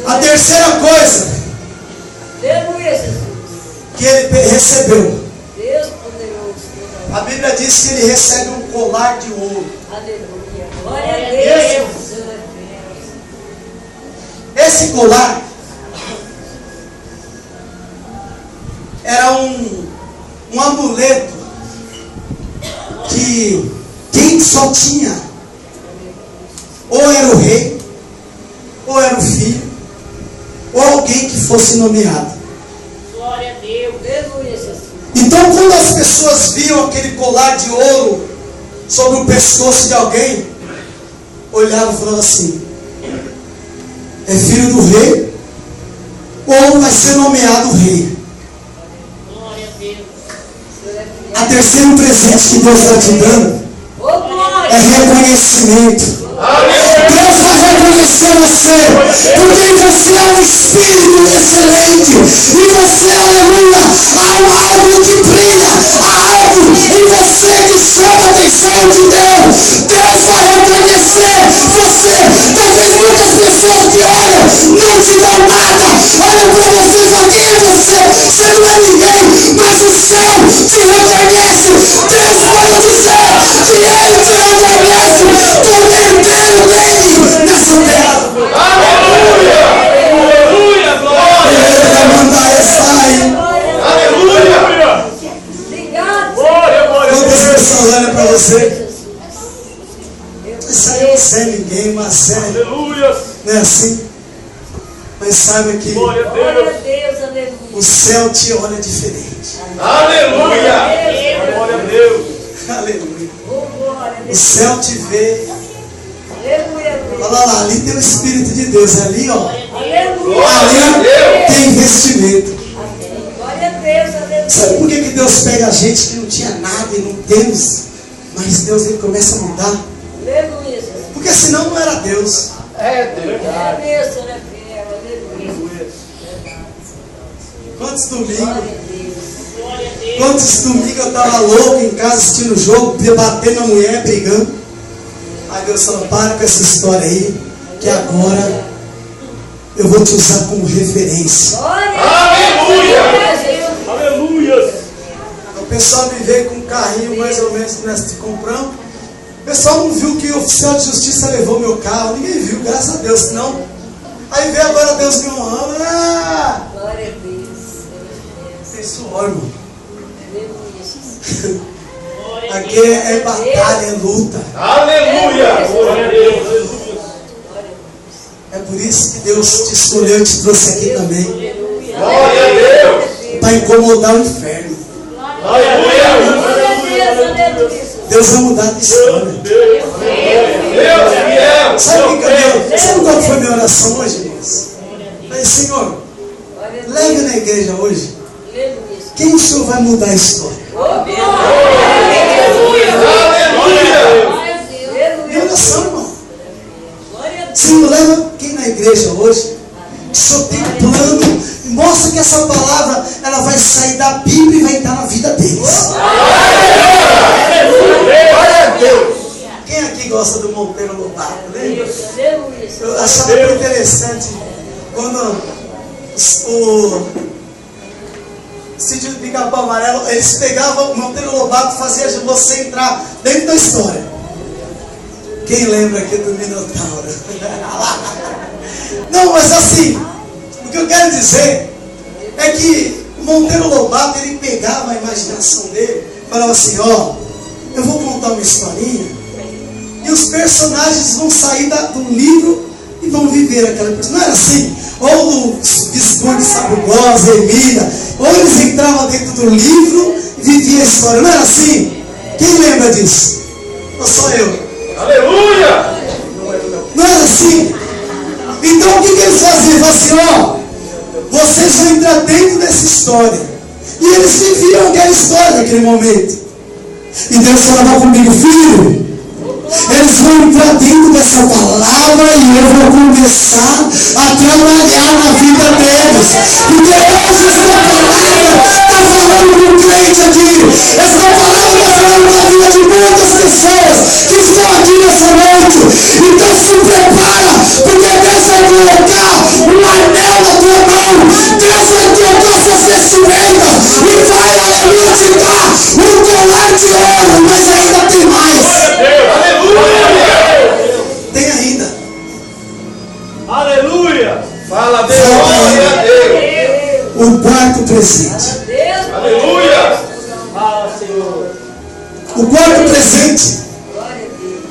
A terceira coisa Aleluia, Jesus. que ele recebeu, Deus poderoso. a Bíblia diz que ele recebe um colar de ouro. Aleluia. Glória a Deus. Esse colar era um amuleto que quem só tinha ou era o rei, ou era o filho, ou alguém que fosse nomeado. Glória a Deus. Aleluia, Jesus. Então quando as pessoas viam aquele colar de ouro sobre o pescoço de alguém, olhavam e falavam assim: é filho do rei, ou vai ser nomeado rei. Glória a Deus. A terceiro presente que Deus está te dando Ô, glória. é reconhecimento. Deus vai reconhecer você, porque em você há um espírito excelente, e você, aleluia, há algo que brilha, há algo em você que chama a atenção de Deus. Deus vai reconhecer você. Talvez muitas pessoas que olham não te dão nada, olham para você e falam: quem é você? Você não é ninguém, mas o céu te reconhece. Deus pode dizer que Ele te reconhece como herdeiro dele nessa terra. Aleluia! Aleluia! Glória! Ele vai mandar essa aí. Aleluia! você. Isso aí não é ninguém, mas é. Aleluia. Não é assim? Mas saiba que Glória a Glória a Deus. Deus, aleluia. o céu te olha diferente. Aleluia. Glória a Deus. Aleluia. Oh, glória a O Deus. céu te vê. Aleluia. Olha lá, ali tem o Espírito de Deus. Ali, ó. Aleluia. Ali tem investimento. Glória a Deus, aleluia. Sabe por que Deus pega a gente que não tinha nada e não temos? Mas Deus ele começa a mudar. Aleluia, Jesus. Porque senão não era Deus. É Deus. Glória a Deus, Senhor é fiel, aleluia. Quantos domingos? Glória a Deus. Quantos domingos eu estava louco em casa assistindo o jogo, debatendo a mulher, brigando. Aí Deus falou, para com essa história aí, que agora eu vou te usar como referência. Glória Aleluia. a Deus. Aleluia. O pessoal me veio com um carrinho mais ou menos que nós compramos. O pessoal não viu que o oficial de justiça levou meu carro. Ninguém viu, graças a Deus, não. Aí veio agora Deus me honrando. Ah! Glória a Deus. Tem suor, irmão. Aleluia, Jesus. Aqui é batalha, é luta. Aleluia. Glória a Deus. É por isso que Deus te escolheu e te trouxe aqui também. Aleluia. Glória a Deus. Para incomodar o inferno. Aleluia. Glória a Deus, aleluia. Deus vai mudar a tua história. Deus fiel. Sabe qual foi a minha oração hoje, irmãos? Falei, Senhor, Glória a Deus. leve na igreja hoje. Aleluia. Quem o Senhor vai mudar a história? Oh, glória. Aleluia. Aleluia. Glória a Deus. Minha oração, irmão. Glória a Deus. Senhor, leva quem na igreja hoje? Que o Senhor tem um plano. E mostra que essa palavra ela vai sair da Bíblia e vai entrar na vida deles. Glória a Deus. Quem aqui gosta do Monteiro Lobato? Lembra? Aleluia. Eu achava muito interessante quando o sítio do Pica-Pau Amarelo, eles pegavam o Monteiro Lobato e faziam você entrar dentro da história. Quem lembra aqui do Minotauro? Não, mas assim, o que eu quero dizer é que o Monteiro Lobato, ele pegava a imaginação dele e falava assim, ó, eu vou contar uma historinha e os personagens vão sair do livro e vão viver aquela personagem. Não era assim? Ou o Visconde Sabugosa, Emília, ou eles entravam dentro do livro e viviam a história. Não era assim? Quem lembra disso? Ou só eu? Aleluia. Não era assim? Então o que eles faziam? Falavam assim, ó, vocês vão entrar dentro dessa história. E eles viviam aquela história naquele momento. E Deus falava comigo, filho, eles vão entrar dentro dessa palavra e eu vou começar a trabalhar na vida deles. Porque hoje essa palavra está falando com o crente aqui. Essa palavra está falando na vida de muitas pessoas que estão aqui nessa noite. Então se prepara, porque Deus vai colocar um anel na tua mão. Deus vai trocar suas vestimentas e vai, aleluia, te dar um colar de ouro, mas ainda tem mais. Tem ainda. Aleluia. Fala Deus. Glória a Deus. O quarto presente. Deus. Aleluia. Fala, Senhor. O quarto presente Glória a Deus.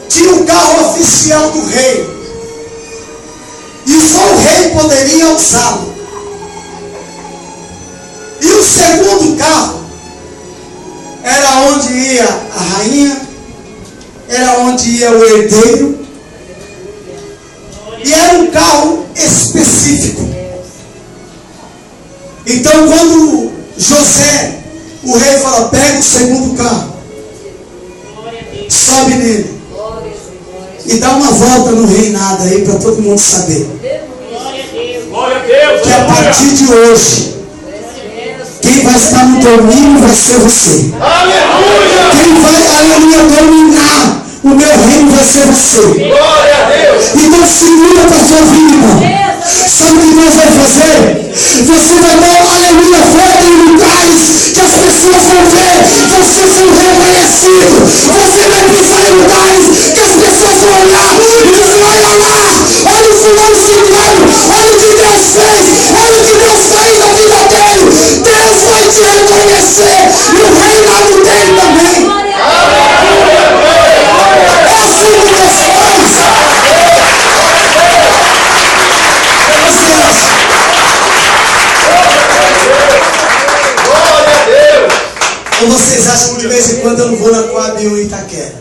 tinha um carro oficial do rei. E só o rei poderia usá-lo. E o segundo carro era onde ia a rainha, era onde ia o herdeiro. E era um carro específico. Então quando José, o rei, fala, pega o segundo carro, sobe nele Glória a Deus. e dá uma volta no reinado aí para todo mundo saber Glória a Deus. que a partir de hoje quem vai estar no domínio vai ser você. Aleluia. Quem vai, aleluia, dominar o meu reino vai ser você. Glória a Deus. Então segura para a sua vida, irmão. Sabe o que Deus vai fazer? Você vai dar, aleluia, volta em lugares que as pessoas vão ver você sendo reconhecido. Você vai pisar em lugares que as pessoas vão olhar e dizer, olha lá, olha o fulano ciclano, olha o que Deus fez, olha o que Deus fez na vida dele. Deus vai te reconhecer e o reinado dele também. Ou vocês acham que de vez em quando eu não vou na Coab 1 em Itaquera?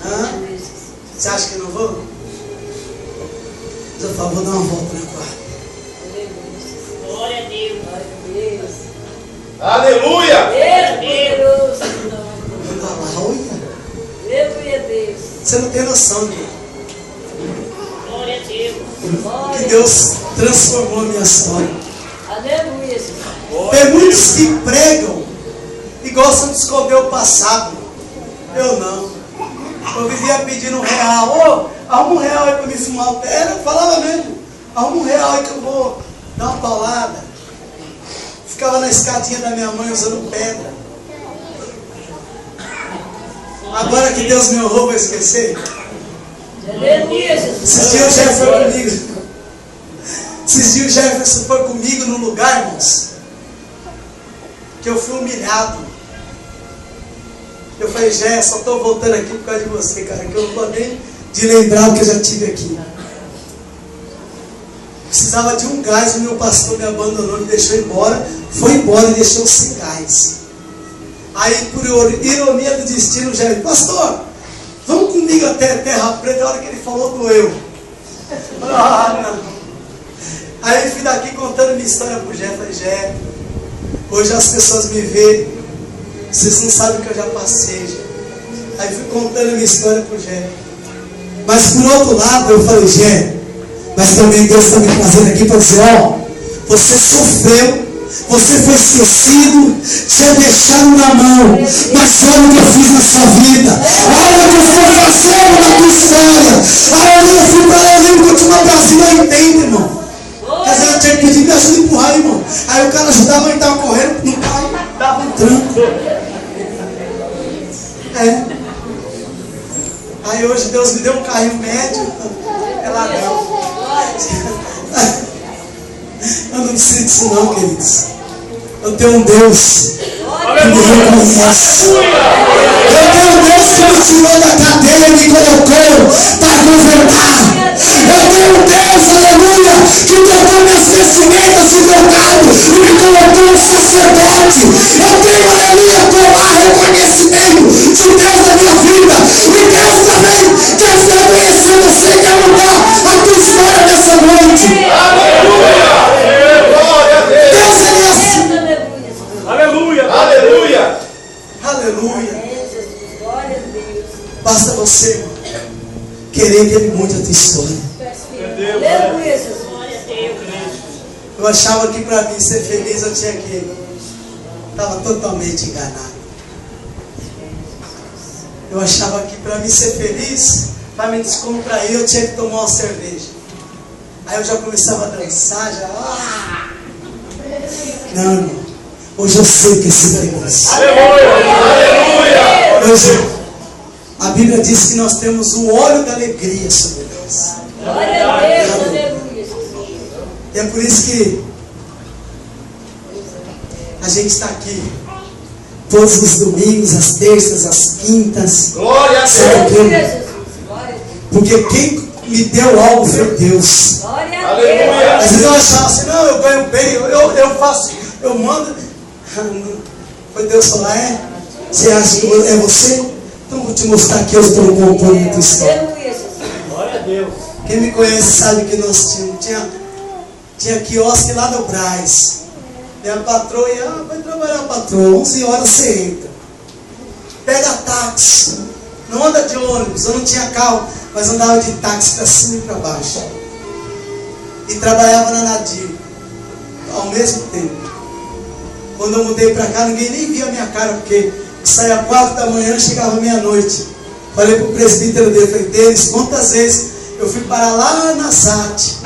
Hã? Você acha que não vou? Eu falo, vou dar uma volta na Coab. Glória a Deus. Glória a Deus. Aleluia. Deus. Vou lá, olha. Aleluia, Deus. Você não tem noção, né? Glória a Deus. Que Deus transformou a minha história. Aleluia, Jesus. Tem muitos que pregam e gostam de esconder o passado. Eu não. Eu vivia pedindo R$1. Ô, arruma R$1 aí para me fumar o pé. Eu falava mesmo. Arruma R$1 aí que eu vou dar uma paulada. Ficava na escadinha da minha mãe usando pedra. Agora que Deus me honrou, vou esquecer. Aleluia, Jesus. Esses dias o Jefferson foi comigo. Esses dias o Jefferson foi comigo no lugar, irmãos, que eu fui humilhado. Eu falei, Jé, só estou voltando aqui por causa de você, cara, que eu não vou nem de lembrar o que eu já tive aqui. Precisava de um gás, o meu pastor me abandonou, me deixou embora, foi embora e deixou sem gás. Aí, por ironia do destino, o Jé disse, pastor, vamos comigo até Terra Preta. A hora que ele falou, doeu. Ah, não. Aí eu fui daqui contando minha história pro Jé. Falei, Jé, hoje as pessoas me veem, vocês não sabem o que eu já passei, Jé. Aí fui contando minha história pro Jé. Mas por outro lado, eu falei, Jé, mas também Deus está me trazendo aqui para dizer, ó, você sofreu, você foi esquecido, te deixaram na mão, mas olha o que eu fiz na sua vida, olha o que eu estou fazendo na tua história. Aí eu fui para lá, eu lembro que eu tinha uma Brasília 80, irmão. Quer dizer, eu tinha que pedir me ajuda a empurrar, irmão. Aí o cara ajudava, ele estava correndo no carro, dava um tranco. Aí hoje Deus me deu um carrinho médio, é ladrão. Eu não preciso disso não, queridos. Eu tenho um Deus que me reconhece. Eu tenho um Deus que me tirou da cadeia e me colocou para governar. Eu tenho um Deus, aleluia, que trocou minhas vestimentas de pecado e me colocou um sacerdote. Eu tenho, aleluia, tomar reconhecimento de Deus na minha vida. E Deus também quer conhecer você, quer mudar a tua história nessa noite. Aleluia. Glória a Deus. Deus é assim. Aleluia. Aleluia. Aleluia. Jesus. Glória a Deus. Basta você, irmão, querer que Ele mude a tua história. Aleluia, Jesus. Glória a Deus. Eu achava que para mim ser feliz eu tinha que... Estava totalmente enganado. Eu achava que para mim ser feliz, para me descontrair, eu tinha que tomar uma cerveja. Aí eu já começava a dançar, já... Não, irmão. Hoje eu sei o que é ser feliz. Aleluia. Hoje, a Bíblia diz que nós temos o óleo da alegria sobre nós. Glória a Deus. Aleluia, Jesus. E é por isso que a gente está aqui todos os domingos, às terças, às quintas. Glória a Sabe por Deus. quê? Aleluia, Jesus. Glória a Deus. Porque quem me deu algo foi Deus. Glória a Aleluia. Às vezes eu achava assim, não, eu ganho bem, eu faço, eu mando. Foi Deus falar, é? Você acha que é você? Então vou te mostrar que eu estou compondo a tua história. Aleluia, Jesus. Glória a Deus. Quem me conhece sabe que nós tinha quiosque lá no Brás. Minha patroa ia, vai trabalhar, patroa, 11 horas você entra. Pega táxi, não anda de ônibus, eu não tinha carro, mas andava de táxi para cima e para baixo. E trabalhava na Nadir, ao mesmo tempo. Quando eu mudei para cá, ninguém nem via a minha cara, porque saía 4 da manhã, chegava meia-noite. Falei para o presbítero dele, falei, Denis, quantas vezes eu fui parar lá na SAT,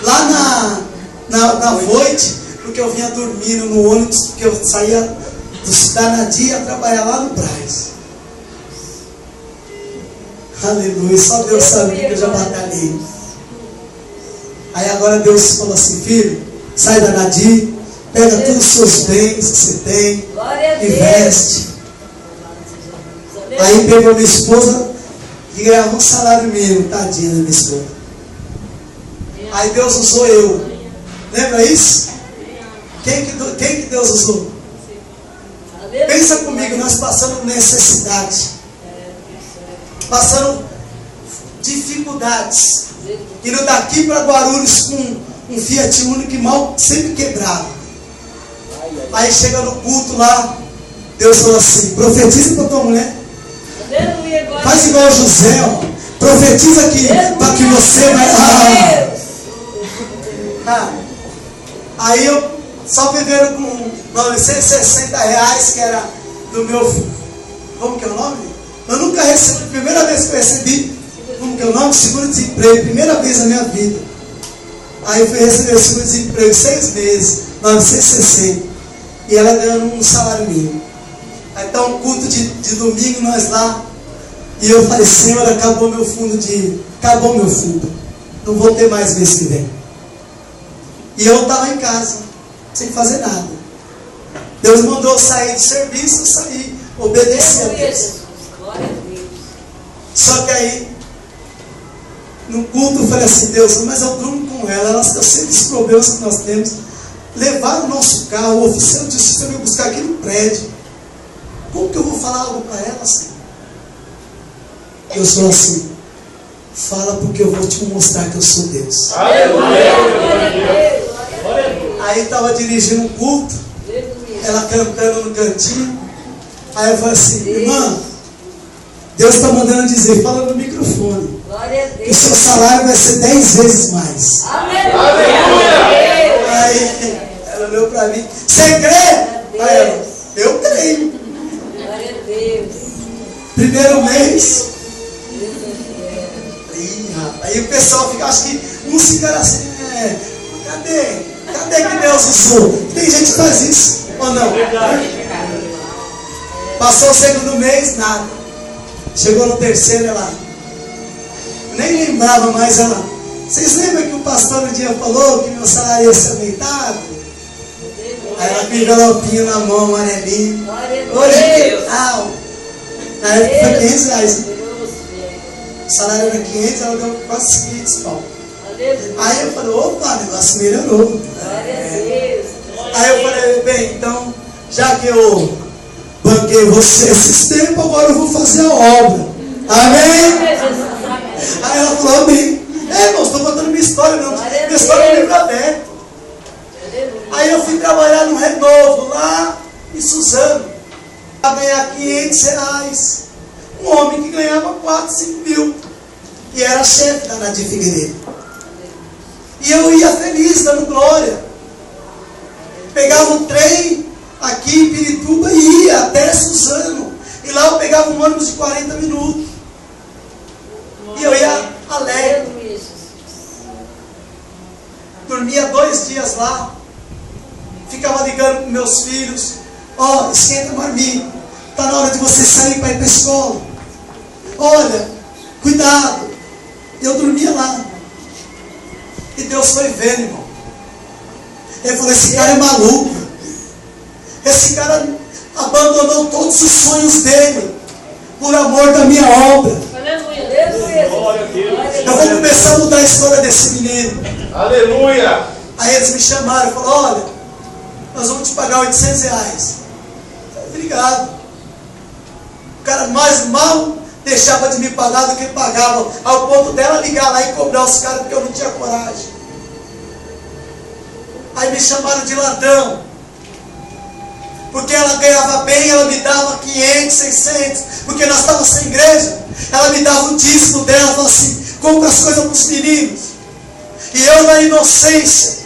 lá na Voit, porque eu vinha dormindo no ônibus, porque eu saía da Nadir a trabalhar lá no Brás. Aleluia, só Deus sabe que eu já batalhei. Aí agora Deus falou assim, filho, sai da Nadir, pega todos os seus bens que você tem Glória a e Deus. veste. Aí pegou minha esposa e ganhava um salário mínimo, tadinha da minha esposa. Aí Deus usou eu. Lembra isso? Quem que Deus usou? Pensa comigo, nós passamos necessidade, passando dificuldades, indo daqui para Guarulhos com um Fiat Uno que mal sempre quebrava. Aí chega no culto lá, Deus falou assim: profetiza para tua mulher, faz igual o José, ó, profetiza aqui para que você vai. Aí eu só viveram com R$960, que era do meu, como que é o nome? Eu nunca recebi, primeira vez que eu recebi, como que é o nome? Seguro-desemprego, primeira vez na minha vida. Aí eu fui receber o seguro-desemprego 6 meses, 960, e ela ganhando um salário mínimo. Aí tá um culto de domingo, nós lá, e eu falei: Senhor, acabou meu fundo, não vou ter mais mês que vem. E eu estava em casa, sem fazer nada. Deus mandou eu sair do serviço, eu saí, obedeci a Deus. Só que aí, no culto, eu falei assim: Deus, mas eu durmo com ela, eu sei dos problemas que nós temos. Levaram o nosso carro, o oficial de justiça veio buscar aqui no prédio. Como que eu vou falar algo para ela assim? Eu sou assim: fala, porque eu vou te mostrar que eu sou Deus. Aleluia! Aí estava dirigindo um culto, ela cantando no cantinho. Aí eu falei assim: irmã, Deus está mandando dizer, fala no microfone, que o seu salário vai ser 10 vezes mais. Aleluia! Aí ela olhou para mim: você crê? Aí ela: eu creio. Glória a Deus. Primeiro mês. Aí o pessoal fica, acho que uns ficaram assim: cadê que Deus usou? Tem gente que faz isso, ou não? Passou o segundo mês, nada. Chegou no terceiro, ela nem lembrava mais. Ela: vocês lembram que o pastor um dia falou que meu salário ia ser aumentado? Aí ela com o envelopinho na mão, amarelinho. Hoje, na época foi R$500. O salário era 500, ela deu quase 500 pau. Aí eu falei: opa, o negócio melhorou. Aí eu falei: bem, então, já que eu banquei você esses tempos, agora eu vou fazer a obra. Amém? Aí ela falou: amém. Irmão, estou contando minha história, não. Minha história é um livro aberto. Aí eu fui trabalhar no Renovo, lá em Suzano, para ganhar R$500. Um homem que ganhava 4, 5 mil. E era chefe da Nadir Figueiredo. E eu ia feliz, dando glória. Pegava um trem aqui em Pirituba e ia até Suzano. E lá eu pegava um ônibus de 40 minutos. E eu ia alegre. Dormia 2 dias lá. Ficava ligando com meus filhos: ó, esquenta a marmita, está na hora de você sair para ir para a escola. Olha, cuidado. Eu dormia lá. E Deus foi vendo, irmão. Ele falou: esse cara é maluco. Esse cara abandonou todos os sonhos dele por amor da minha obra. Eu vou começar a mudar a história desse menino. Aleluia! Aí eles me chamaram e falaram: olha, nós vamos te pagar R$800. Eu falei: obrigado. O cara mais mal deixava de me pagar do que pagava, ao ponto dela ligar lá e cobrar os caras, porque eu não tinha coragem. Aí me chamaram de ladrão, porque ela ganhava bem, ela me dava 500, 600, porque nós estávamos sem igreja. Ela me dava o dízimo dela, falou assim: compra as coisas para os meninos. E eu, na inocência,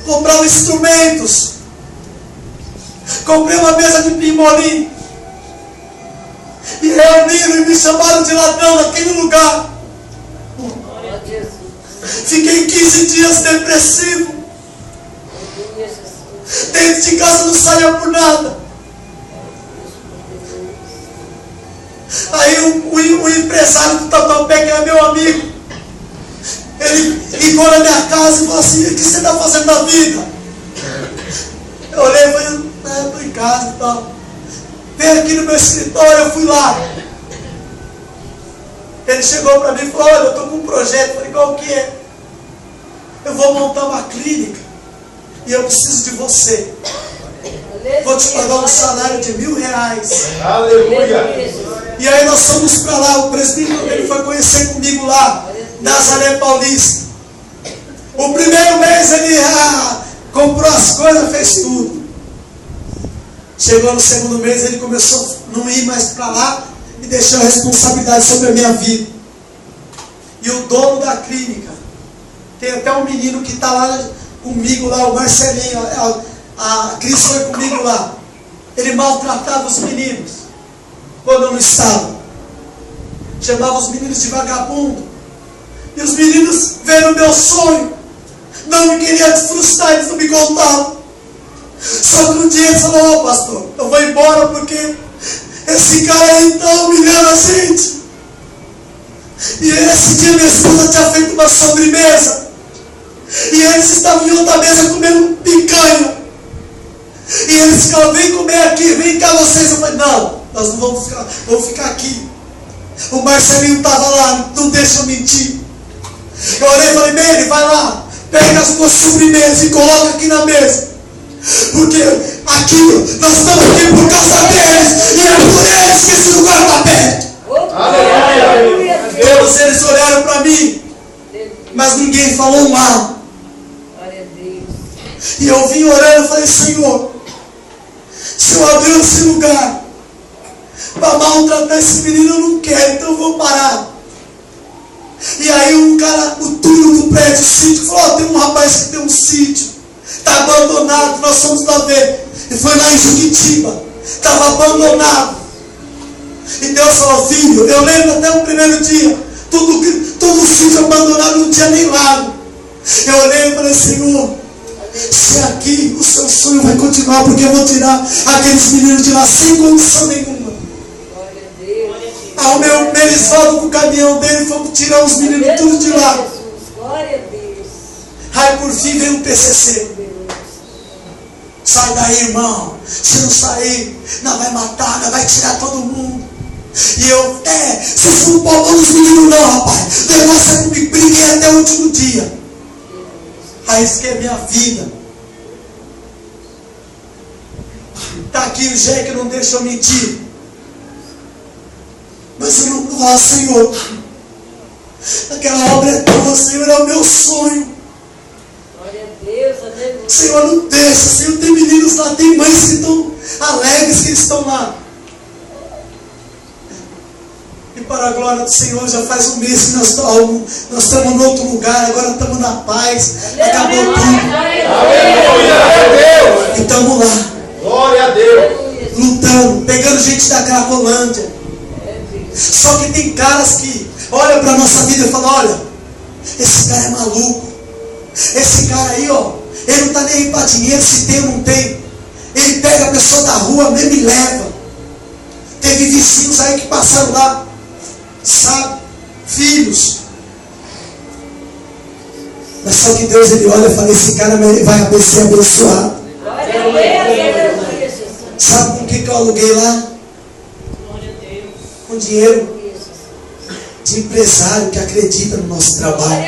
comprava instrumentos, comprei uma mesa de pimolim, e reuniram e me chamaram de ladrão naquele lugar. Fiquei 15 dias depressivo. Dentro de casa não saía por nada. Aí o empresário do Tatuapé, que é meu amigo, ele ligou na minha casa e falou assim: o que você está fazendo na vida? Eu olhei e falei: estou em casa e tal. Veio aqui no meu escritório, eu fui lá. Ele chegou para mim e falou: olha, eu estou com um projeto. Eu falei: qual que é? Eu vou montar uma clínica e eu preciso de você. vou te pagar um salário de R$1.000. Aleluia. E aí nós fomos para lá, o presbítero ele foi conhecer comigo lá, Nazaré Paulista. O primeiro mês ele comprou as coisas, fez tudo. Chegou no segundo mês, ele começou a não ir mais para lá e deixou a responsabilidade sobre a minha vida. E o dono da clínica, tem até um menino que está lá comigo, lá, o Marcelinho, a Cris foi comigo lá. Ele maltratava os meninos quando eu não estava. Chamava os meninos de vagabundo. E os meninos vendo o meu sonho, não me queriam frustrar, eles não me contavam. Só que um dia ele falou: pastor, eu vou embora porque esse cara aí está humilhando a gente. E esse dia minha esposa tinha feito uma sobremesa. E eles estavam em outra mesa comendo picanha. E eles ficaram: vem comer aqui, vem cá vocês. Eu falei: não, nós não vamos ficar aqui. O Marcelinho estava lá, não deixa eu mentir. Eu orei e falei: Meire, vai lá, pega as duas sobremesas e coloca aqui na mesa. Porque aqui, nós estamos aqui por causa deles. E é por eles que esse lugar está perto. Aleluia. Todos eles olharam para mim, mas ninguém falou mal. E eu vim orando e falei: Senhor, se eu abrir esse lugar para maltratar esse menino, eu não quero, então eu vou parar. E aí um cara, o túnel do prédio, o sítio, falou: tem um rapaz que tem um sítio, está abandonado, nós fomos lá ver. E foi lá em Juquitiba, estava abandonado. E Deus falou: filho, eu lembro até o primeiro dia, todo sítio abandonado, não tinha nem lago. Eu olhei e falei: Senhor, se aqui o seu sonho vai continuar, porque eu vou tirar aqueles meninos de lá sem condição nenhuma. Aí o meu Melisvaldo com o caminhão dele, fomos tirar os meninos tudo de lá. Aí por fim veio o PCC. Sai daí, irmão. Se não sair, não vai matar, não vai tirar todo mundo. E eu, vocês não podem os meninos não, rapaz. O negócio é que me briguei até o último dia. Arrisquei a minha vida. Está aqui o Jé que não deixa eu mentir. Mas eu não falo: Senhor, aquela obra é tua, Senhor, é o meu sonho. Glória a Deus, aleluia. Senhor, não deixa, Senhor, tem meninos lá, tem mães que estão alegres que eles estão lá. E para a glória do Senhor, já faz um mês que nós estamos em outro lugar, agora estamos na paz, acabou tudo. Aleluia. E estamos lá. Glória a Deus. Lutando, pegando gente da Cracolândia. Só que tem caras que olham para a nossa vida e falam: olha, esse cara é maluco. Esse cara aí, ó, ele não está nem aí para dinheiro, se tem ou não tem. Ele pega a pessoa da rua mesmo e leva. Teve vizinhos aí que passaram lá, sabe? Filhos. Mas só que Deus, ele olha e fala: esse cara vai ser abençoado. Sabe com que eu aluguei lá? Com dinheiro de empresário que acredita no nosso trabalho.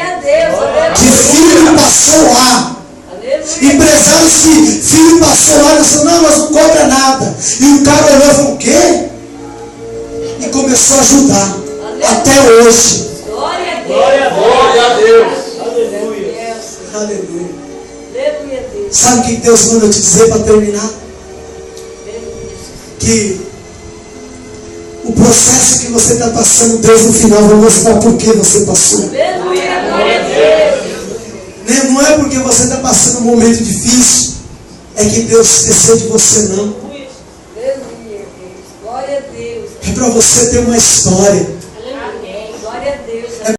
De filho que passou lá. Empresários que filho passou lá e disse: não, nós não cobra nada. E o cara olhou e falou: o quê? E começou a ajudar. Até hoje. Glória a Deus. Aleluia. Sabe o que Deus manda eu te dizer para terminar? Que o processo que você está passando, Deus no final vai mostrar por que você passou. Não é porque você está passando um momento difícil, é que Deus esqueceu de você, não. É para você ter uma história.